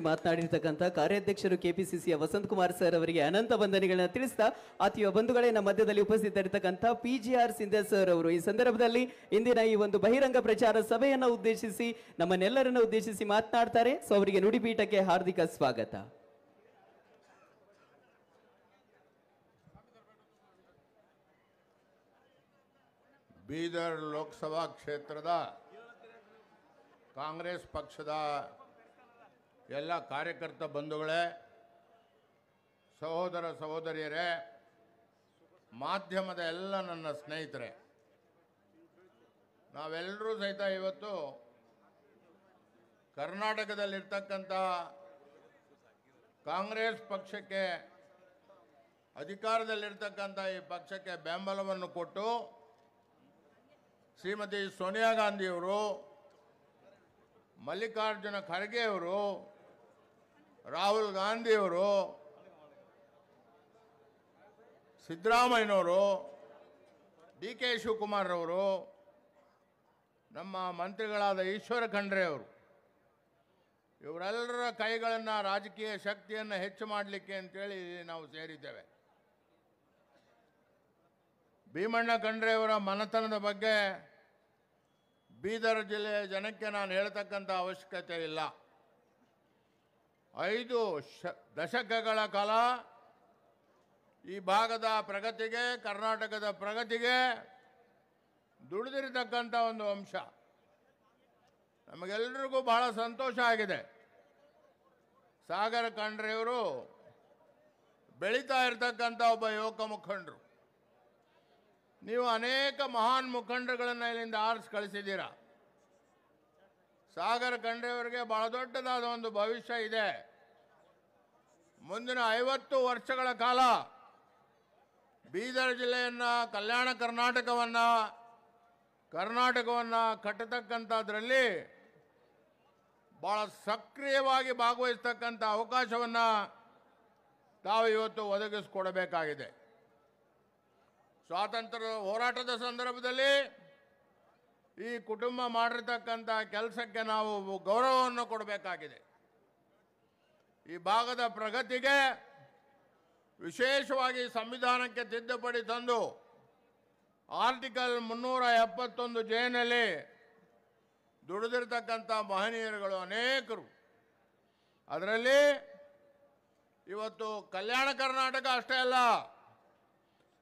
ಮಾತನಾಡಿರ್ತಕ್ಕಂಥ ಕಾರ್ಯಾಧ್ಯಕ್ಷರು ಕೆಪಿಸಿಸಿಯ Vasant Kumar sir ಅವರಿಗೆ ಅನಂತ ವಂದನೆಗಳನ್ನ ತಿಳಿಸ್ತಾ ಆತ್ಮೀಯ ಬಂಧುಗಳೇ ನಮ್ಮ ಮಧ್ಯದಲ್ಲಿ ಉಪಸ್ಥಿತರಿರ್ತಕ್ಕಂಥ ಪಿಜಿಆರ್ ಸಿಂಧೆ ಸರ್ ಅವರು ಈ ಸಂದರ್ಭದಲ್ಲಿ ಇಂದಿನ ಈ ಒಂದು ಬಹಿರಂಗ ಪ್ರಚಾರ ಸಭೆಯನ್ನು ಉದ್ದೇಶಿಸಿ ನಮ್ಮನ್ನೆಲ್ಲರನ್ನು ಉದ್ದೇಶಿಸಿ ಮಾತನಾಡ್ತಾರೆ. ಸೊ ಅವರಿಗೆ ನುಡಿಪೀಠಕ್ಕೆ ಹಾರ್ದಿಕ ಸ್ವಾಗತ. ಬೀದರ್ ಲೋಕಸಭಾ ಕ್ಷೇತ್ರದ ಕಾಂಗ್ರೆಸ್ ಪಕ್ಷದ ಎಲ್ಲ ಕಾರ್ಯಕರ್ತ ಬಂಧುಗಳೇ, ಸಹೋದರ ಸಹೋದರಿಯರೇ, ಮಾಧ್ಯಮದ ಎಲ್ಲ ನನ್ನ ಸ್ನೇಹಿತರೆ, ನಾವೆಲ್ಲರೂ ಸಹಿತ ಇವತ್ತು ಕರ್ನಾಟಕದಲ್ಲಿರ್ತಕ್ಕಂಥ ಕಾಂಗ್ರೆಸ್ ಪಕ್ಷಕ್ಕೆ, ಅಧಿಕಾರದಲ್ಲಿರ್ತಕ್ಕಂಥ ಈ ಪಕ್ಷಕ್ಕೆ ಬೆಂಬಲವನ್ನು ಕೊಟ್ಟು ಶ್ರೀಮತಿ ಸೋನಿಯಾ ಗಾಂಧಿಯವರು, ಮಲ್ಲಿಕಾರ್ಜುನ ಖರ್ಗೆ ಅವರು, ರಾಹುಲ್ ಗಾಂಧಿಯವರು, ಸಿದ್ದರಾಮಯ್ಯನವರು, ಡಿ ಕೆ ಶಿವಕುಮಾರ್ ಅವರು, ನಮ್ಮ ಮಂತ್ರಿಗಳಾದ ಈಶ್ವರ ಖಂಡ್ರೆ ಅವರು, ಇವರೆಲ್ಲರ ಕೈಗಳನ್ನು ರಾಜಕೀಯ ಶಕ್ತಿಯನ್ನು ಹೆಚ್ಚು ಮಾಡಲಿಕ್ಕೆ ಅಂತೇಳಿ ನಾವು ಸೇರಿದ್ದೇವೆ. ಭೀಮಣ್ಣ ಖಂಡ್ರೆ ಅವರ ಮನೆತನದ ಬಗ್ಗೆ ಬೀದರ್ ಜಿಲ್ಲೆಯ ಜನಕ್ಕೆ ನಾನು ಹೇಳ್ತಕ್ಕಂಥ ಅವಶ್ಯಕತೆ ಇಲ್ಲ. 5 ದಶಕಗಳ ಕಾಲ ಈ ಭಾಗದ ಪ್ರಗತಿಗೆ, ಕರ್ನಾಟಕದ ಪ್ರಗತಿಗೆ ದುಡಿದಿರತಕ್ಕಂಥ ಒಂದು ಅಂಶ. ನಮಗೆಲ್ಲರಿಗೂ ಬಹಳ ಸಂತೋಷ ಆಗಿದೆ. ಸಾಗರ ಖಂಡ್ರೆಯವರು ಬೆಳೀತಾ ಇರತಕ್ಕಂಥ ಒಬ್ಬ ಯುವಕ ಮುಖಂಡರು. ನೀವು ಅನೇಕ ಮಹಾನ್ ಮುಖಂಡರುಗಳನ್ನು ಇಲ್ಲಿಂದ ಆರಿಸಿ ಕಳಿಸಿದ್ದೀರಾ. ಸಾಗರ ಖಂಡ್ರೆಯವರಿಗೆ ಬಹಳ ದೊಡ್ಡದಾದ ಒಂದು ಭವಿಷ್ಯ ಇದೆ. ಮುಂದಿನ 50 ವರ್ಷಗಳ ಕಾಲ ಬೀದರ್ ಜಿಲ್ಲೆಯನ್ನು, ಕಲ್ಯಾಣ ಕರ್ನಾಟಕವನ್ನು ಕಟ್ಟತಕ್ಕಂಥದ್ರಲ್ಲಿ ಭಾಳ ಸಕ್ರಿಯವಾಗಿ ಭಾಗವಹಿಸ್ತಕ್ಕಂಥ ಅವಕಾಶವನ್ನು ತಾವು ಇವತ್ತು ಒದಗಿಸಿಕೊಡಬೇಕಾಗಿದೆ. ಸ್ವಾತಂತ್ರ್ಯ ಹೋರಾಟದ ಸಂದರ್ಭದಲ್ಲಿ ಈ ಕುಟುಂಬ ಮಾಡಿರ್ತಕ್ಕಂಥ ಕೆಲಸಕ್ಕೆ ನಾವು ಗೌರವವನ್ನು ಕೊಡಬೇಕಾಗಿದೆ. ಈ ಭಾಗದ ಪ್ರಗತಿಗೆ ವಿಶೇಷವಾಗಿ ಸಂವಿಧಾನಕ್ಕೆ ತಿದ್ದುಪಡಿ ತಂದು ಆರ್ಟಿಕಲ್ 371 ಜೆನಲ್ಲಿ ದುಡಿದಿರ್ತಕ್ಕಂಥ ಮಹನೀಯರುಗಳು ಅನೇಕರು. ಅದರಲ್ಲಿ ಇವತ್ತು ಕಲ್ಯಾಣ ಕರ್ನಾಟಕ ಅಷ್ಟೇ ಅಲ್ಲ,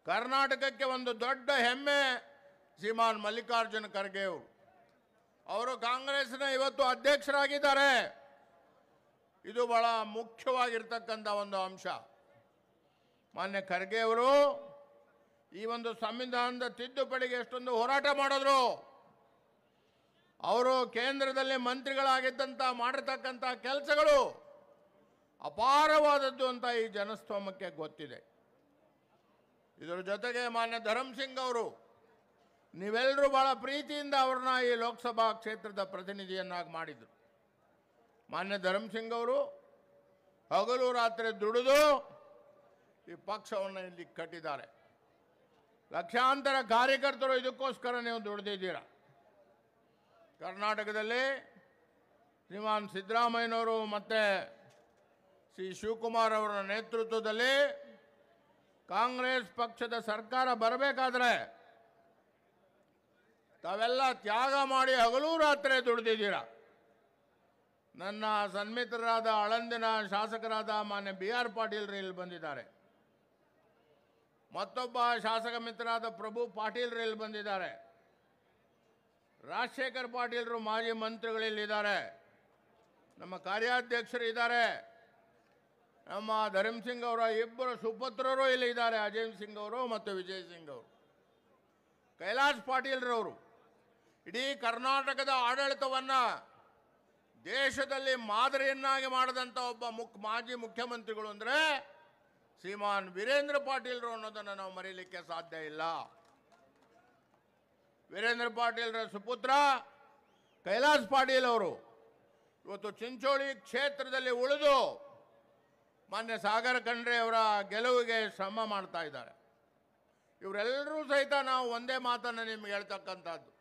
ಕರ್ನಾಟಕಕ್ಕೆ ಒಂದು ದೊಡ್ಡ ಹೆಮ್ಮೆ ಶ್ರೀಮಾನ್ ಮಲ್ಲಿಕಾರ್ಜುನ ಖರ್ಗೆ ಅವರು ಕಾಂಗ್ರೆಸ್ನ ಇವತ್ತು ಅಧ್ಯಕ್ಷರಾಗಿದ್ದಾರೆ. ಇದು ಬಹಳ ಮುಖ್ಯವಾಗಿರ್ತಕ್ಕಂಥ ಒಂದು ಅಂಶ. ಮಾನ್ಯ ಖರ್ಗೆ ಅವರು ಈ ಒಂದು ಸಂವಿಧಾನದ ತಿದ್ದುಪಡಿಗೆ ಎಷ್ಟೊಂದು ಹೋರಾಟ ಮಾಡಿದ್ರು. ಅವರು ಕೇಂದ್ರದಲ್ಲಿ ಮಂತ್ರಿಗಳಾಗಿದ್ದಂಥ ಮಾಡಿರ್ತಕ್ಕಂಥ ಕೆಲಸಗಳು ಅಪಾರವಾದದ್ದು ಅಂತ ಈ ಜನಸ್ತೋಮಕ್ಕೆ ಗೊತ್ತಿದೆ. ಇದರ ಜೊತೆಗೆ ಮಾನ್ಯ ಧರ್ಮಸಿಂಗ್ ಅವರು, ನೀವೆಲ್ಲರೂ ಬಹಳ ಪ್ರೀತಿಯಿಂದ ಅವ್ರನ್ನ ಈ ಲೋಕಸಭಾ ಕ್ಷೇತ್ರದ ಪ್ರತಿನಿಧಿಯನ್ನಾಗಿ ಮಾಡಿದರು. ಮಾನ್ಯ ಧರ್ಮಸಿಂಗ್ ಅವರು ಹಗಲು ರಾತ್ರಿ ದುಡಿದು ಈ ಪಕ್ಷವನ್ನು ಇಲ್ಲಿ ಕಟ್ಟಿದ್ದಾರೆ. ಲಕ್ಷಾಂತರ ಕಾರ್ಯಕರ್ತರು ಇದಕ್ಕೋಸ್ಕರ ನೀವು ದುಡಿದಿದ್ದೀರಾ. ಕರ್ನಾಟಕದಲ್ಲಿ ಶ್ರೀಮಾನ್ ಸಿದ್ದರಾಮಯ್ಯನವರು ಮತ್ತು ಶ್ರೀ ಶಿವಕುಮಾರ್ ಅವರ ನೇತೃತ್ವದಲ್ಲಿ ಕಾಂಗ್ರೆಸ್ ಪಕ್ಷದ ಸರ್ಕಾರ ಬರಬೇಕಾದ್ರೆ ತಾವೆಲ್ಲ ತ್ಯಾಗ ಮಾಡಿ ಹಗಲು ರಾತ್ರಿ ದುಡಿದಿದ್ದೀರಾ. ನನ್ನ ಸನ್ಮಿತ್ರರಾದ ಆಳಂದಿನ ಶಾಸಕರಾದ ಮಾನ್ಯ BR ಪಾಟೀಲ್ರು ಇಲ್ಲಿ ಬಂದಿದ್ದಾರೆ. ಮತ್ತೊಬ್ಬ ಶಾಸಕ ಮಿತ್ರರಾದ ಪ್ರಭು ಪಾಟೀಲ್ರು ಇಲ್ಲಿ ಬಂದಿದ್ದಾರೆ. ರಾಜಶೇಖರ್ ಪಾಟೀಲ್ರು ಮಾಜಿ ಮಂತ್ರಿಗಳಿಲ್ಲಿದ್ದಾರೆ. ನಮ್ಮ ಕಾರ್ಯಾಧ್ಯಕ್ಷರು ಇದ್ದಾರೆ. ನಮ್ಮ ಧರ್ಮಸಿಂಗ್ ಅವರ ಇಬ್ಬರು ಸುಪುತ್ರರು ಇಲ್ಲಿ ಇದ್ದಾರೆ, ಅಜಯ್ ಸಿಂಗ್ ಅವರು ಮತ್ತು ವಿಜಯ್ ಸಿಂಗ್ ಅವರು. ಕೈಲಾಶ್ ಪಾಟೀಲ್ರವರು ಇಡೀ ಕರ್ನಾಟಕದ ಆಡಳಿತವನ್ನು ದೇಶದಲ್ಲಿ ಮಾದರಿಯನ್ನಾಗಿ ಮಾಡಿದಂಥ ಒಬ್ಬ ಮಾಜಿ ಮುಖ್ಯಮಂತ್ರಿಗಳು ಅಂದರೆ ಶ್ರೀಮಾನ್ ವೀರೇಂದ್ರ ಪಾಟೀಲ್ರು ಅನ್ನೋದನ್ನು ನಾವು ಮರೀಲಿಕ್ಕೆ ಸಾಧ್ಯ ಇಲ್ಲ. ವೀರೇಂದ್ರ ಪಾಟೀಲ್ರ ಸುಪುತ್ರ ಕೈಲಾಶ್ ಪಾಟೀಲ್ ಅವರು ಇವತ್ತು ಚಿಂಚೋಳಿ ಕ್ಷೇತ್ರದಲ್ಲಿ ಉಳಿದು ಮಾನ್ಯ ಸಾಗರ ಖಂಡ್ರೆ ಅವರ ಗೆಲುವಿಗೆ ಶ್ರಮ ಮಾಡ್ತಾ ಇದ್ದಾರೆ. ಇವರೆಲ್ಲರೂ ಸಹಿತ ನಾವು ಒಂದೇ ಮಾತನ್ನು ನಿಮ್ಗೆ ಹೇಳ್ತಕ್ಕಂಥದ್ದು,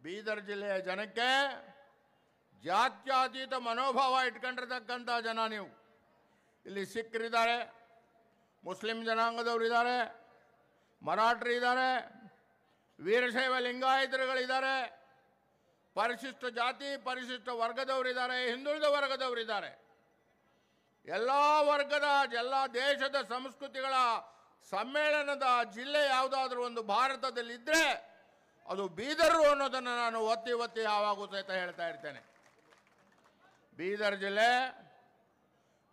ಬೀದರ್ ಜಿಲ್ಲೆಯ ಜನಕ್ಕೆ ಜಾತ್ಯತೀತ ಮನೋಭಾವ ಇಟ್ಕೊಂಡಿರ್ತಕ್ಕಂಥ ಜನ ನೀವು. ಇಲ್ಲಿ ಸಿಖ್ರಿದ್ದಾರೆ, ಮುಸ್ಲಿಂ ಜನಾಂಗದವರಿದ್ದಾರೆ, ಮರಾಠರಿದ್ದಾರೆ, ವೀರಶೈವ ಲಿಂಗಾಯತರುಗಳಿದ್ದಾರೆ, ಪರಿಶಿಷ್ಟ ಜಾತಿ ಪರಿಶಿಷ್ಟ ವರ್ಗದವರಿದ್ದಾರೆ, ಹಿಂದುಳಿದ ವರ್ಗದವರಿದ್ದಾರೆ. ಎಲ್ಲ ವರ್ಗದ ಎಲ್ಲ ದೇಶದ ಸಂಸ್ಕೃತಿಗಳ ಸಮ್ಮೇಳನದ ಜಿಲ್ಲೆ ಯಾವುದಾದ್ರೂ ಒಂದು ಭಾರತದಲ್ಲಿದ್ದರೆ ಅದು ಬೀದರು ಅನ್ನೋದನ್ನು ನಾನು ಒತ್ತಿ ಒತ್ತಿ ಯಾವಾಗೂ ಸಹಿತ ಹೇಳ್ತಾ ಇರ್ತೇನೆ. ಬೀದರ್ ಜಿಲ್ಲೆ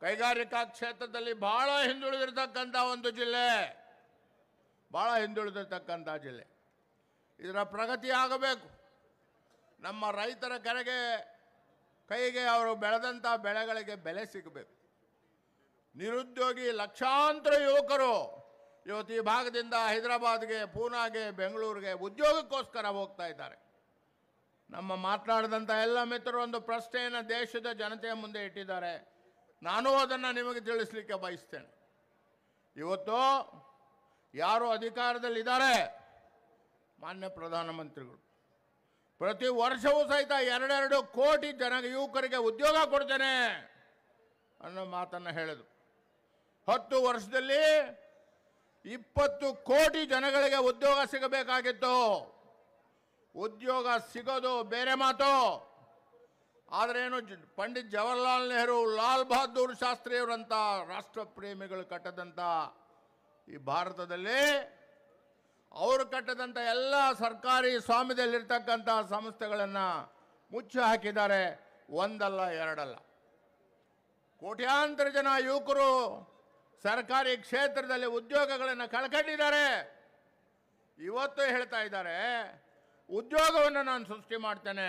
ಕೈಗಾರಿಕಾ ಕ್ಷೇತ್ರದಲ್ಲಿ ಬಹಳ ಹಿಂದುಳಿದಿರ್ತಕ್ಕಂಥ ಒಂದು ಜಿಲ್ಲೆ, ಬಹಳ ಹಿಂದುಳಿದಿರ್ತಕ್ಕಂಥ ಜಿಲ್ಲೆ. ಇದರ ಪ್ರಗತಿ ಆಗಬೇಕು. ನಮ್ಮ ರೈತರ ಕೈಗೆ ಅವರು ಬೆಳೆದಂಥ ಬೆಳೆಗಳಿಗೆ ಬೆಲೆ ಸಿಗಬೇಕು. ನಿರುದ್ಯೋಗಿ ಲಕ್ಷಾಂತರ ಯುವಕರು ಇವತ್ತು ಈ ಭಾಗದಿಂದ ಹೈದರಾಬಾದ್ಗೆ, ಪೂನಾಗೆ, ಬೆಂಗಳೂರಿಗೆ ಉದ್ಯೋಗಕ್ಕೋಸ್ಕರ ಹೋಗ್ತಾ ಇದ್ದಾರೆ. ನಮ್ಮ ಮಾತನಾಡಿದಂಥ ಎಲ್ಲ ಮಿತ್ರರು ಒಂದು ಪ್ರಶ್ನೆಯನ್ನು ದೇಶದ ಜನತೆಯ ಮುಂದೆ ಇಟ್ಟಿದ್ದಾರೆ. ನಾನು ಅದನ್ನು ನಿಮಗೆ ತಿಳಿಸ್ಲಿಕ್ಕೆ ಬಯಸ್ತೇನೆ. ಇವತ್ತು ಯಾರು ಅಧಿಕಾರದಲ್ಲಿದ್ದಾರೆ, ಮಾನ್ಯ ಪ್ರಧಾನಮಂತ್ರಿಗಳು ಪ್ರತಿ ವರ್ಷವೂ ಸಹಿತ 2 ಕೋಟಿ ಯುವಕರಿಗೆ ಉದ್ಯೋಗ ಕೊಡ್ತೇನೆ ಅನ್ನೋ ಮಾತನ್ನು ಹೇಳಿದ್ರು. 10 ವರ್ಷದಲ್ಲಿ 20 ಕೋಟಿ ಜನಗಳಿಗೆ ಉದ್ಯೋಗ ಸಿಗಬೇಕಾಗಿತ್ತು. ಉದ್ಯೋಗ ಸಿಗೋದು ಬೇರೆ ಮಾತು. ಆದರೆ ಏನು ಪಂಡಿತ್ ಜವಾಹರ್ಲಾಲ್ ನೆಹರು, ಲಾಲ್ ಬಹದ್ದೂರ್ ಶಾಸ್ತ್ರಿಯವರಂಥ ರಾಷ್ಟ್ರ ಪ್ರೇಮಿಗಳು ಕಟ್ಟದಂಥ ಈ ಭಾರತದಲ್ಲಿ ಅವರು ಕಟ್ಟದಂಥ ಎಲ್ಲ ಸರ್ಕಾರಿ ಸ್ವಾಮ್ಯದಲ್ಲಿರ್ತಕ್ಕಂಥ ಸಂಸ್ಥೆಗಳನ್ನು ಮುಚ್ಚಿ ಹಾಕಿದ್ದಾರೆ. ಒಂದಲ್ಲ ಎರಡಲ್ಲ, ಕೋಟ್ಯಾಂತರ ಜನ ಯುವಕರು ಸರ್ಕಾರಿ ಕ್ಷೇತ್ರದಲ್ಲಿ ಉದ್ಯೋಗಗಳನ್ನು ಕಳ್ಕೊಂಡಿದ್ದಾರೆ. ಇವತ್ತು ಹೇಳ್ತಾ ಇದ್ದಾರೆ ಉದ್ಯೋಗವನ್ನು ನಾನು ಸೃಷ್ಟಿ ಮಾಡ್ತೇನೆ,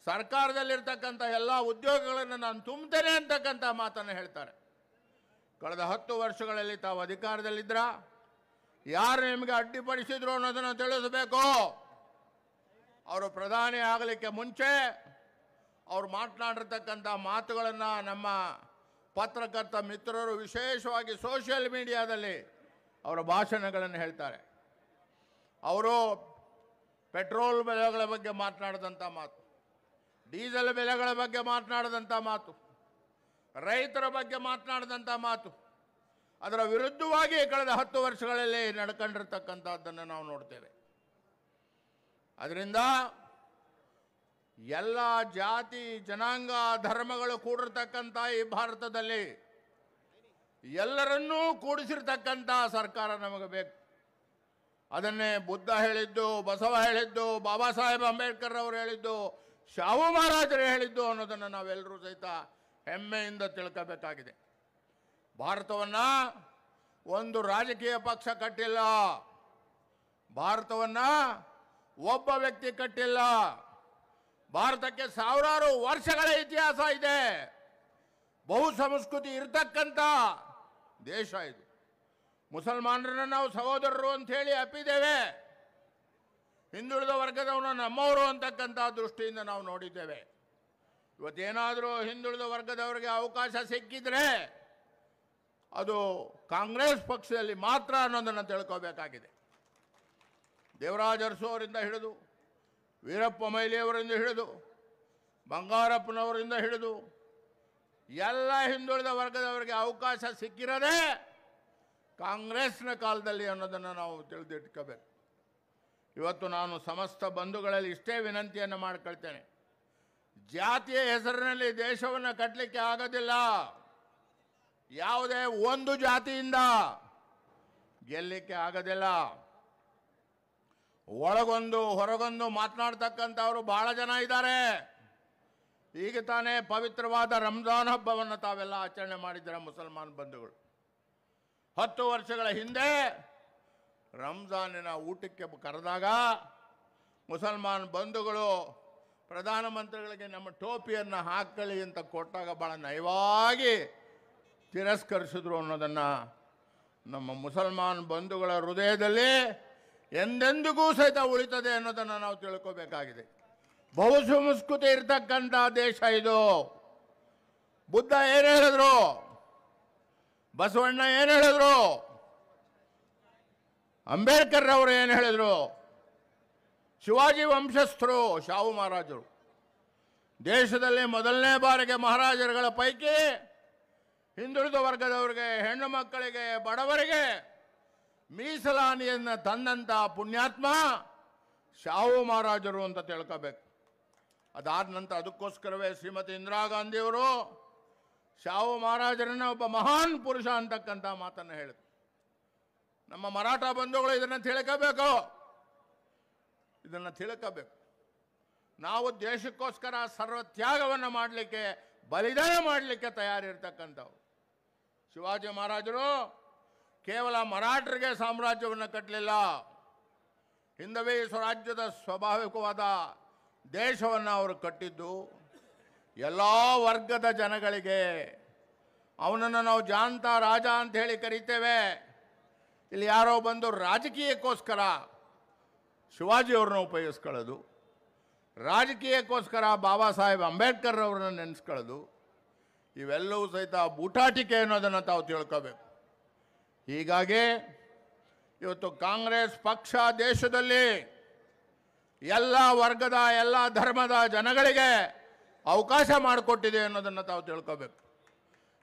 ಸರ್ಕಾರದಲ್ಲಿರ್ತಕ್ಕಂಥ ಎಲ್ಲ ಉದ್ಯೋಗಗಳನ್ನು ನಾನು ತುಂಬ್ತೇನೆ ಅಂತಕ್ಕಂಥ ಮಾತನ್ನು ಹೇಳ್ತಾರೆ. ಕಳೆದ 10 ವರ್ಷಗಳಲ್ಲಿ ತಾವು ಅಧಿಕಾರದಲ್ಲಿದ್ರ ಯಾರು ನಿಮಗೆ ಅಡ್ಡಿಪಡಿಸಿದ್ರು ಅನ್ನೋದನ್ನು ತಿಳಿಸಬೇಕು. ಅವರು ಪ್ರಧಾನಿ ಆಗಲಿಕ್ಕೆ ಮುಂಚೆ ಅವರು ಮಾತನಾಡಿರ್ತಕ್ಕಂಥ ಮಾತುಗಳನ್ನು ನಮ್ಮ ಪತ್ರಕರ್ತ ಮಿತ್ರರು ವಿಶೇಷವಾಗಿ ಸೋಷಿಯಲ್ ಮೀಡಿಯಾದಲ್ಲಿ ಅವರ ಭಾಷಣಗಳನ್ನು ಹೇಳ್ತಾರೆ. ಅವರು ಪೆಟ್ರೋಲ್ ಬೆಲೆಗಳ ಬಗ್ಗೆ ಮಾತನಾಡಿದಂಥ ಮಾತು, ಡೀಸೆಲ್ ಬೆಲೆಗಳ ಬಗ್ಗೆ ಮಾತನಾಡಿದಂಥ ಮಾತು, ರೈತರ ಬಗ್ಗೆ ಮಾತನಾಡಿದಂಥ ಮಾತು, ಅದರ ವಿರುದ್ಧವಾಗಿ ಕಳೆದ 10 ವರ್ಷಗಳಲ್ಲಿ ನಡ್ಕೊಂಡಿರ್ತಕ್ಕಂಥದ್ದನ್ನು ನಾವು ನೋಡ್ತೇವೆ. ಅದರಿಂದ ಎಲ್ಲ ಜಾತಿ ಜನಾಂಗ ಧರ್ಮಗಳು ಕೂಡಿರ್ತಕ್ಕಂಥ ಈ ಭಾರತದಲ್ಲಿ ಎಲ್ಲರನ್ನೂ ಕೂಡಿಸಿರ್ತಕ್ಕಂಥ ಸರ್ಕಾರ ನಮಗೆ ಬೇಕು. ಅದನ್ನೇ ಬುದ್ಧ ಹೇಳಿದ್ದು, ಬಸವ ಹೇಳಿದ್ದು, ಬಾಬಾ ಸಾಹೇಬ್ ಅಂಬೇಡ್ಕರ್ ಅವರು ಹೇಳಿದ್ದು, ಶಾಹು ಮಹಾರಾಜರು ಹೇಳಿದ್ದು ಅನ್ನೋದನ್ನು ನಾವೆಲ್ಲರೂ ಸಹಿತ ಹೆಮ್ಮೆಯಿಂದ ತಿಳ್ಕೋಬೇಕಾಗಿದೆ. ಭಾರತವನ್ನು ಒಂದು ರಾಜಕೀಯ ಪಕ್ಷ ಕಟ್ಟಿಲ್ಲ, ಭಾರತವನ್ನು ಒಬ್ಬ ವ್ಯಕ್ತಿ ಕಟ್ಟಿಲ್ಲ. ಭಾರತಕ್ಕೆ ಸಾವಿರಾರು ವರ್ಷಗಳ ಇತಿಹಾಸ ಇದೆ. ಬಹು ಸಂಸ್ಕೃತಿ ಇರತಕ್ಕಂಥ ದೇಶ ಇದು. ಮುಸಲ್ಮಾನರನ್ನ ನಾವು ಸಹೋದರರು ಅಂತ ಹೇಳಿ ಅಪ್ಪಿದ್ದೇವೆ. ಹಿಂದುಳಿದ ವರ್ಗದವನು ನಮ್ಮವರು ಅಂತಕ್ಕಂಥ ದೃಷ್ಟಿಯಿಂದ ನಾವು ನೋಡಿದ್ದೇವೆ. ಇವತ್ತೇನಾದರೂ ಹಿಂದುಳಿದ ವರ್ಗದವರಿಗೆ ಅವಕಾಶ ಸಿಕ್ಕಿದ್ರೆ ಅದು ಕಾಂಗ್ರೆಸ್ ಪಕ್ಷದಲ್ಲಿ ಮಾತ್ರ ಅನ್ನೋದನ್ನು ತಿಳ್ಕೋಬೇಕಾಗಿದೆ. ದೇವರಾಜ ಅರಸು ಅವರಿಂದ ಹಿಡಿದು, ವೀರಪ್ಪ ಮೊಯ್ಲಿಯವರಿಂದ ಹಿಡಿದು, ಬಂಗಾರಪ್ಪನವರಿಂದ ಹಿಡಿದು ಎಲ್ಲ ಹಿಂದುಳಿದ ವರ್ಗದವರಿಗೆ ಅವಕಾಶ ಸಿಕ್ಕಿರೋದೇ ಕಾಂಗ್ರೆಸ್ನ ಕಾಲದಲ್ಲಿ ಅನ್ನೋದನ್ನು ನಾವು ತಿಳಿದಿಟ್ಕೋಬೇಕು. ಇವತ್ತು ನಾನು ಸಮಸ್ತ ಬಂಧುಗಳಲ್ಲಿ ಇಷ್ಟೇ ವಿನಂತಿಯನ್ನು ಮಾಡಿಕೊಳ್ತೇನೆ. ಜಾತಿಯ ಹೆಸರಿನಲ್ಲಿ ದೇಶವನ್ನು ಕಟ್ಟಲಿಕ್ಕೆ ಆಗೋದಿಲ್ಲ. ಯಾವುದೇ ಒಂದು ಜಾತಿಯಿಂದ ಗೆಲ್ಲಲಿಕ್ಕೆ ಆಗೋದಿಲ್ಲ. ಒಳಗೊಂದು ಹೊರಗೊಂದು ಮಾತನಾಡ್ತಕ್ಕಂಥವರು ಬಹಳ ಜನ ಇದ್ದಾರೆ. ಈಗ ತಾನೇ ಪವಿತ್ರವಾದ ರಂಜಾನ್ ಹಬ್ಬವನ್ನು ತಾವೆಲ್ಲ ಆಚರಣೆ ಮಾಡಿದ್ದಾರೆ ಮುಸಲ್ಮಾನ್ ಬಂಧುಗಳು. 10 ವರ್ಷಗಳ ಹಿಂದೆ ರಂಜಾನಿನ ಊಟಕ್ಕೆ ಕರೆದಾಗ ಮುಸಲ್ಮಾನ್ ಬಂಧುಗಳು ಪ್ರಧಾನಮಂತ್ರಿಗಳಿಗೆ ನಮ್ಮ ಟೋಪಿಯನ್ನು ಹಾಕೊಳ್ಳಿ ಅಂತ ಕೊಟ್ಟಾಗ ಭಾಳ ನಯವಾಗಿ ತಿರಸ್ಕರಿಸಿದ್ರು ಅನ್ನೋದನ್ನು ನಮ್ಮ ಮುಸಲ್ಮಾನ್ ಬಂಧುಗಳ ಹೃದಯದಲ್ಲಿ ಎಂದೆಂದಿಗೂ ಸಹಿತ ಉಳಿತದೆ ಅನ್ನೋದನ್ನು ನಾವು ತಿಳ್ಕೋಬೇಕಾಗಿದೆ. ಬಹು ಸಂಸ್ಕೃತಿ ಇರ್ತಕ್ಕಂಥ ದೇಶ ಇದು. ಬುದ್ಧ ಏನು ಹೇಳಿದ್ರು, ಬಸವಣ್ಣ ಏನು ಹೇಳಿದ್ರು, ಅಂಬೇಡ್ಕರ್ ಅವರು ಏನು ಹೇಳಿದ್ರು, ಶಿವಾಜಿ ವಂಶಸ್ಥರು ಶಾಹು ಮಹಾರಾಜರು ದೇಶದಲ್ಲಿ ಮೊದಲನೇ ಬಾರಿಗೆ ಮಹಾರಾಜರುಗಳ ಪೈಕಿ ಹಿಂದುಳಿದ ವರ್ಗದವರಿಗೆ, ಹೆಣ್ಣು ಮಕ್ಕಳಿಗೆ, ಬಡವರಿಗೆ ಮೀಸಲಾತಿಯನ್ನು ತಂದಂಥ ಪುಣ್ಯಾತ್ಮ ಶಾಹು ಮಹಾರಾಜರು ಅಂತ ತಿಳ್ಕೋಬೇಕು. ಅದಾದ ನಂತರ ಅದಕ್ಕೋಸ್ಕರವೇ ಶ್ರೀಮತಿ ಇಂದಿರಾ ಗಾಂಧಿಯವರು ಶಾಹು ಮಹಾರಾಜರನ್ನ ಒಬ್ಬ ಮಹಾನ್ ಪುರುಷ ಅಂತಕ್ಕಂಥ ಮಾತನ್ನು ಹೇಳಿದ್ರು. ನಮ್ಮ ಮರಾಠ ಬಂಧುಗಳು ಇದನ್ನು ತಿಳ್ಕೋಬೇಕು, ಇದನ್ನು ತಿಳ್ಕೋಬೇಕು. ನಾವು ದೇಶಕ್ಕೋಸ್ಕರ ಸರ್ವತ್ಯಾಗವನ್ನು ಮಾಡಲಿಕ್ಕೆ, ಬಲಿದಾನ ಮಾಡಲಿಕ್ಕೆ ತಯಾರಿರ್ತಕ್ಕಂಥವ್ರು. ಶಿವಾಜಿ ಮಹಾರಾಜರು ಕೇವಲ ಮರಾಠರಿಗೆ ಸಾಮ್ರಾಜ್ಯವನ್ನು ಕಟ್ಟಲಿಲ್ಲ, ಹಿಂದವೇ ಸ್ವರಾಜ್ಯದ ಸ್ವಾಭಾವಿಕವಾದ ದೇಶವನ್ನು ಅವರು ಕಟ್ಟಿದ್ದು ಎಲ್ಲ ವರ್ಗದ ಜನಗಳಿಗೆ. ಅವನನ್ನು ನಾವು ಜಾಂತ ರಾಜ ಅಂತ ಹೇಳಿ ಕರೀತೇವೆ. ಇಲ್ಲಿ ಯಾರೋ ಬಂದು ರಾಜಕೀಯಕ್ಕೋಸ್ಕರ ಶಿವಾಜಿಯವ್ರನ್ನ ಉಪಯೋಗಿಸ್ಕೊಳ್ಳೋದು, ರಾಜಕೀಯಕ್ಕೋಸ್ಕರ ಬಾಬಾ ಸಾಹೇಬ್ ಅಂಬೇಡ್ಕರ್ ಅವ್ರನ್ನ ನೆನೆಸ್ಕೊಳ್ಳೋದು, ಇವೆಲ್ಲವೂ ಸಹಿತ ಬೂಟಾಟಿಕೆ ಅನ್ನೋದನ್ನು ತಾವು ತಿಳ್ಕೋಬೇಕು. ಹೀಗಾಗಿ ಇವತ್ತು ಕಾಂಗ್ರೆಸ್ ಪಕ್ಷ ದೇಶದಲ್ಲಿ ಎಲ್ಲ ವರ್ಗದ, ಎಲ್ಲ ಧರ್ಮದ ಜನಗಳಿಗೆ ಅವಕಾಶ ಮಾಡಿಕೊಟ್ಟಿದೆ ಅನ್ನೋದನ್ನು ತಾವು ತಿಳ್ಕೋಬೇಕು.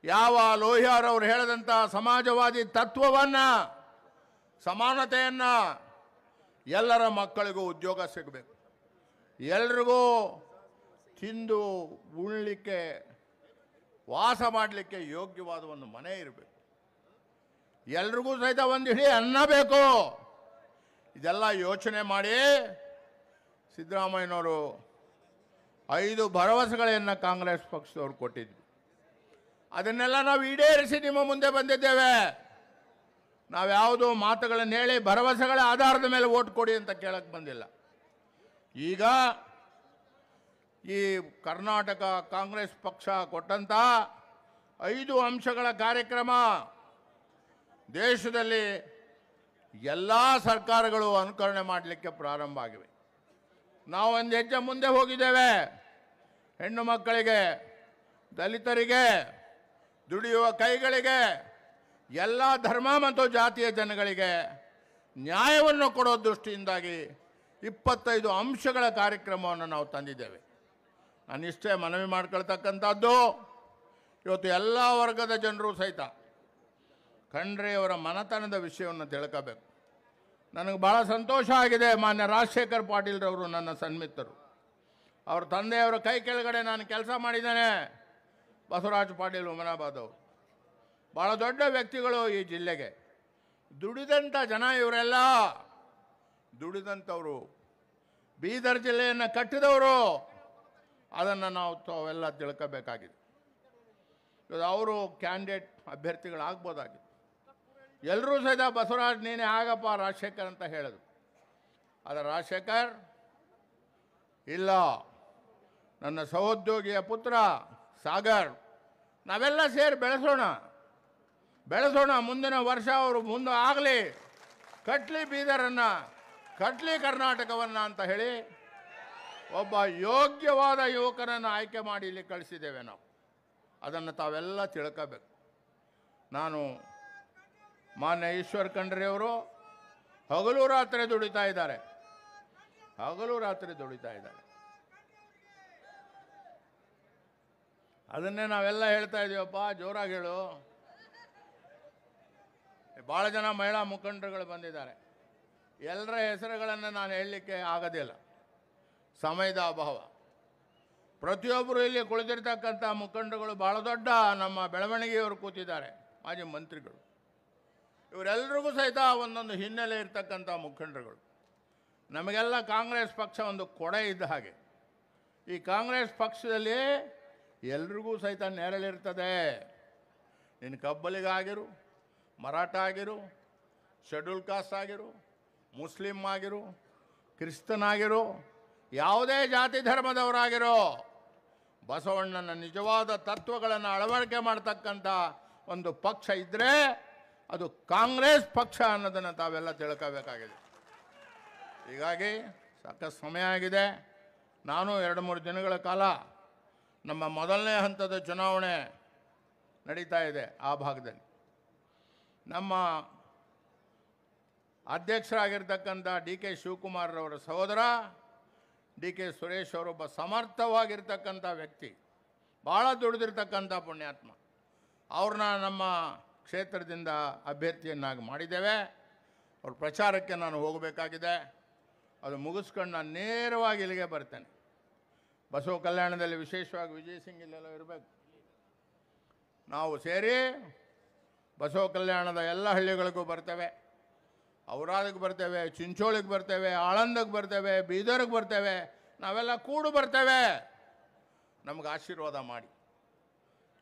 ಯಾವ ಲೋಹಿಯಾರ್ ಅವರು ಹೇಳಿದಂಥ ಸಮಾಜವಾದಿ ತತ್ವವನ್ನು, ಸಮಾನತೆಯನ್ನು, ಎಲ್ಲರ ಮಕ್ಕಳಿಗೂ ಉದ್ಯೋಗ ಸಿಗಬೇಕು, ಎಲ್ರಿಗೂ ತಿಂದು ಉಣ್ಣಲಿಕ್ಕೆ, ವಾಸ ಮಾಡಲಿಕ್ಕೆ ಯೋಗ್ಯವಾದ ಒಂದು ಮನೆ ಇರಬೇಕು, ಎಲ್ರಿಗೂ ಸಹಿತ ಒಂದು ಹಿಡಿ ಅನ್ನ ಬೇಕು. ಇದೆಲ್ಲ ಯೋಚನೆ ಮಾಡಿ ಸಿದ್ದರಾಮಯ್ಯನವರು 5 ಭರವಸೆಗಳನ್ನು ಕಾಂಗ್ರೆಸ್ ಪಕ್ಷದವ್ರು ಕೊಟ್ಟಿದ್ವಿ. ಅದನ್ನೆಲ್ಲ ನಾವು ಈಡೇರಿಸಿ ನಿಮ್ಮ ಮುಂದೆ ಬಂದಿದ್ದೇವೆ. ನಾವ್ಯಾವುದೋ ಮಾತುಗಳನ್ನು ಹೇಳಿ ಭರವಸೆಗಳ ಆಧಾರದ ಮೇಲೆ ಓಟ್ ಕೊಡಿ ಅಂತ ಕೇಳಕ್ಕೆ ಬಂದಿಲ್ಲ. ಈಗ ಈ ಕರ್ನಾಟಕ ಕಾಂಗ್ರೆಸ್ ಪಕ್ಷ ಕೊಟ್ಟಂಥ 5 ಅಂಶಗಳ ಕಾರ್ಯಕ್ರಮ ದೇಶದಲ್ಲಿ ಎಲ್ಲ ಸರ್ಕಾರಗಳು ಅನುಕರಣೆ ಮಾಡಲಿಕ್ಕೆ ಪ್ರಾರಂಭ ಆಗಿವೆ. ನಾವು ಒಂದು ಹೆಜ್ಜೆ ಮುಂದೆ ಹೋಗಿದ್ದೇವೆ. ಹೆಣ್ಣು ಮಕ್ಕಳಿಗೆ, ದಲಿತರಿಗೆ, ದುಡಿಯುವ ಕೈಗಳಿಗೆ, ಎಲ್ಲ ಧರ್ಮ ಮತ್ತು ಜಾತಿಯ ಜನಗಳಿಗೆ ನ್ಯಾಯವನ್ನು ಕೊಡೋ ದೃಷ್ಟಿಯಿಂದಾಗಿ 25 ಅಂಶಗಳ ಕಾರ್ಯಕ್ರಮವನ್ನು ನಾವು ತಂದಿದ್ದೇವೆ. ನಾನಿಷ್ಟೇ ಮನವಿ ಮಾಡ್ಕೊಳ್ತಕ್ಕಂಥದ್ದು, ಇವತ್ತು ಎಲ್ಲ ವರ್ಗದ ಜನರು ಸಹಿತ ಖಂಡ್ರೆಯವರ ಮನತನದ ವಿಷಯವನ್ನು ತಿಳ್ಕೋಬೇಕು. ನನಗೆ ಭಾಳ ಸಂತೋಷ ಆಗಿದೆ. ಮಾನ್ಯ ರಾಜಶೇಖರ್ ಪಾಟೀಲ್ರವರು ನನ್ನ ಸನ್ಮಿತರು. ಅವ್ರ ತಂದೆಯವರ ಕೈ ಕೆಳಗಡೆ ನಾನು ಕೆಲಸ ಮಾಡಿದ್ದೇನೆ. ಬಸವರಾಜ ಪಾಟೀಲ್ ಹುಮನಾಬಾದ್ ಅವರು ಭಾಳ ದೊಡ್ಡ ವ್ಯಕ್ತಿಗಳು ಈ ಜಿಲ್ಲೆಗೆ. ದುಡಿದಂಥ ಜನ ಇವರೆಲ್ಲ, ದುಡಿದಂಥವರು, ಬೀದರ್ ಜಿಲ್ಲೆಯನ್ನು ಕಟ್ಟಿದವರು. ಅದನ್ನು ನಾವು ತಾವೆಲ್ಲ ತಿಳ್ಕೋಬೇಕಾಗಿದೆ. ಅವರು ಕ್ಯಾಂಡಿಡೇಟ್ ಅಭ್ಯರ್ಥಿಗಳಾಗ್ಬೋದಾಗಿತ್ತು. ಎಲ್ಲರೂ ಸಹಿತ ಬಸವರಾಜ್ ನೀನೇ ಆಗಪ್ಪ ರಾಜಶೇಖರ್ ಅಂತ ಹೇಳಿದ್ರು. ಆದರೆ ರಾಜಶೇಖರ್ ಇಲ್ಲ, ನನ್ನ ಸಹೋದ್ಯೋಗಿಯ ಪುತ್ರ ಸಾಗರ್, ನಾವೆಲ್ಲ ಸೇರಿ ಬೆಳೆಸೋಣ. ಮುಂದಿನ ವರ್ಷ ಅವರು ಮುಂದೆ ಆಗಲಿ, ಕಟ್ಲಿ ಬೀದರನ್ನು, ಕಟ್ಲಿ ಕರ್ನಾಟಕವನ್ನು ಅಂತ ಹೇಳಿ ಒಬ್ಬ ಯೋಗ್ಯವಾದ ಯುವಕರನ್ನು ಆಯ್ಕೆ ಮಾಡಿ ಇಲ್ಲಿ ಕಳಿಸಿದ್ದೇವೆ ನಾವು. ಅದನ್ನು ತಾವೆಲ್ಲ ತಿಳ್ಕೋಬೇಕು. ನಾನು ಮಾನ್ಯ ಈಶ್ವರ್ ಖಂಡ್ರೆಯವರು ಹಗಲು ರಾತ್ರಿ ದುಡಿತಾ ಇದ್ದಾರೆ. ಅದನ್ನೇ ನಾವೆಲ್ಲ ಹೇಳ್ತಾ ಇದ್ದೀವಪ್ಪ, ಜೋರಾಗಿ ಹೇಳು. ಭಾಳ ಜನ ಮಹಿಳಾ ಮುಖಂಡರುಗಳು ಬಂದಿದ್ದಾರೆ. ಎಲ್ಲರ ಹೆಸರುಗಳನ್ನು ನಾನು ಹೇಳಲಿಕ್ಕೆ ಆಗೋದಿಲ್ಲ, ಸಮಯದ ಅಭಾವ. ಪ್ರತಿಯೊಬ್ಬರು ಇಲ್ಲಿ ಕುಳಿತಿರ್ತಕ್ಕಂಥ ಮುಖಂಡರುಗಳು ಭಾಳ ದೊಡ್ಡ ನಮ್ಮ ಬೆಳವಣಿಗೆಯವರು ಕೂತಿದ್ದಾರೆ, ಮಾಜಿ ಮಂತ್ರಿಗಳು. ಇವರೆಲ್ಲರಿಗೂ ಸಹಿತ ಒಂದೊಂದು ಹಿನ್ನೆಲೆ ಇರ್ತಕ್ಕಂಥ ಮುಖಂಡರುಗಳು. ನಮಗೆಲ್ಲ ಕಾಂಗ್ರೆಸ್ ಪಕ್ಷ ಒಂದು ಕೊಡೆ ಇದ್ದ ಹಾಗೆ. ಈ ಕಾಂಗ್ರೆಸ್ ಪಕ್ಷದಲ್ಲಿ ಎಲ್ರಿಗೂ ಸಹಿತ ನೆರಳಿರ್ತದೆ. ನೀನು ಕಬ್ಬಲಿಗಾಗಿರು, ಮರಾಠ ಆಗಿರು, ಶೆಡ್ಯೂಲ್ ಕಾಸ್ಟ್ ಆಗಿರು, ಮುಸ್ಲಿಮ್ ಆಗಿರು, ಕ್ರಿಸ್ತನಾಗಿರು, ಯಾವುದೇ ಜಾತಿ ಧರ್ಮದವರಾಗಿರೋ, ಬಸವಣ್ಣನ ನಿಜವಾದ ತತ್ವಗಳನ್ನು ಅಳವಡಿಕೆ ಮಾಡ್ತಕ್ಕಂಥ ಒಂದು ಪಕ್ಷ ಇದ್ದರೆ ಅದು ಕಾಂಗ್ರೆಸ್ ಪಕ್ಷ ಅನ್ನೋದನ್ನು ತಾವೆಲ್ಲ ತಿಳ್ಕೋಬೇಕಾಗಿದೆ. ಹೀಗಾಗಿ ಸಾಕಷ್ಟು ಸಮಯ ಆಗಿದೆ. ನಾನು 2-3 ದಿನಗಳ ಕಾಲ ನಮ್ಮ ಮೊದಲನೇ ಹಂತದ ಚುನಾವಣೆ ನಡೀತಾ ಇದೆ ಆ ಭಾಗದಲ್ಲಿ. ನಮ್ಮ ಅಧ್ಯಕ್ಷರಾಗಿರ್ತಕ್ಕಂಥ ಡಿ ಕೆ ಶಿವಕುಮಾರ್ರವರ ಸಹೋದರ ಡಿ ಕೆ ಸುರೇಶ್ ಅವರೊಬ್ಬ ಸಮರ್ಥವಾಗಿರ್ತಕ್ಕಂಥ ವ್ಯಕ್ತಿ, ಭಾಳ ದುಡಿದಿರ್ತಕ್ಕಂಥ ಪುಣ್ಯಾತ್ಮ. ಅವ್ರನ್ನ ನಮ್ಮ ಕ್ಷೇತ್ರದಿಂದ ಅಭ್ಯರ್ಥಿಯನ್ನಾಗಿ ಮಾಡಿದ್ದೇವೆ. ಅವ್ರ ಪ್ರಚಾರಕ್ಕೆ ನಾನು ಹೋಗಬೇಕಾಗಿದೆ. ಅದು ಮುಗಿಸ್ಕೊಂಡು ನಾನು ನೇರವಾಗಿ ಇಲ್ಲಿಗೆ ಬರ್ತೇನೆ. ಬಸವ ಕಲ್ಯಾಣದಲ್ಲಿ ವಿಶೇಷವಾಗಿ ವಿಜಯ್ ಸಿಂಗ್ ಇಲ್ಲೆಲ್ಲ ಇರಬೇಕು. ನಾವು ಸೇರಿ ಬಸವ ಕಲ್ಯಾಣದ ಎಲ್ಲ ಹಳ್ಳಿಗಳಿಗೂ ಬರ್ತೇವೆ. ಔರಾದಕ್ಕೆ ಬರ್ತೇವೆ, ಚಿಂಚೋಳಿಗೆ ಬರ್ತೇವೆ, ಆಳಂದಕ್ಕೆ ಬರ್ತೇವೆ, ಬೀದರ್ಗೆ ಬರ್ತೇವೆ. ನಾವೆಲ್ಲ ಕೂಡು ಬರ್ತೇವೆ. ನಮಗೆ ಆಶೀರ್ವಾದ ಮಾಡಿ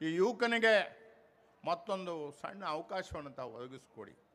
ಈ ಯುವಕನಿಗೆ ಮತ್ತೊಂದು ಸಣ್ಣ ಅವಕಾಶವನ್ನು ತಾವು ಒದಗಿಸ್ಕೊಡಿ.